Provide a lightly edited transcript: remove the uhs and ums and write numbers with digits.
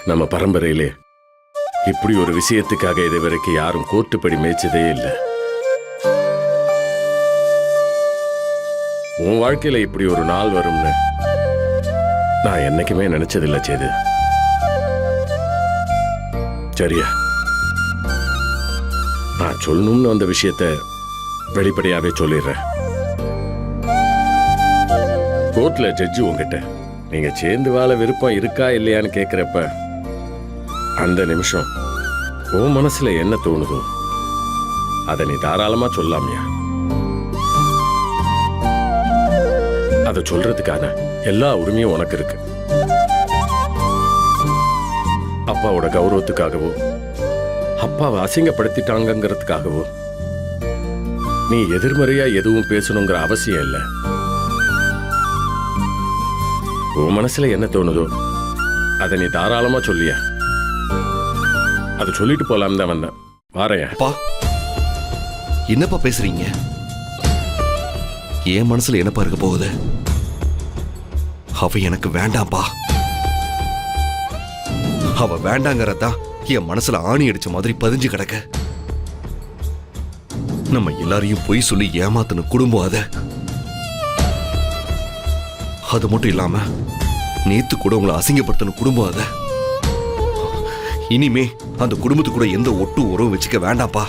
நம்ம பரம்பரையிலே இப்படி ஒரு விஷயத்துக்காக இது வரைக்கும் யாரும் கோர்ட்டுப்படி மேய்ச்சதே இல்லை. உன் வாழ்க்கையில இப்படி ஒரு நாள் வரும்னு நான் என்னைக்குமே நினைச்சதில்லை சேது. சரியா, நான் சொல்லணும்னு வந்த விஷயத்த வெளிப்படையாவே சொல்லிடுறேன். கோர்ட்ல ஜட்ஜி உங்ககிட்ட நீங்க சேர்ந்து வாழ விருப்பம் இருக்கா இல்லையான்னு கேட்கிறப்ப அந்த நிமிஷம் உன் மனசுல என்ன தோணுதோ அதை நீ தாராளமா சொல்லாமியா. அதை சொல்றதுக்கான எல்லா உரிமையும் உனக்கு இருக்கு. அப்பாவோட கௌரவத்துக்காகவோ அப்பாவை அசிங்கப்படுத்திட்டாங்கிறதுக்காகவோ நீ எதிர்மறையா எதுவும் பேசணுங்கிற அவசியம் இல்லை. உன் மனசுல என்ன தோணுதோ அதை நீ தாராளமா சொல்லியா. அதை சொல்லிட்டு போலாம் தான் வந்தேன். வாரையா. என்னப்பா பேசுறீங்க? என் மனசுல என்னப்பா இருக்க போகுது? அவ எனக்கு வேண்டாம்ப்பா. அவ வேண்டாங்கிறதா என் மனசுல ஆணி அடிச்ச மாதிரி பதிஞ்சு கிடக்க. நம்ம எல்லாரையும் பொய் சொல்லி ஏமாத்தின குடும்பம் அது மட்டும் இல்லாம நேத்து கூட உங்களை அசிங்கப்படுத்தின குடும்பம் இனிமே அந்த குடும்பத்து கூட எந்த ஒட்டு உறவு வச்சுக்க வேண்டாம்ப்பா.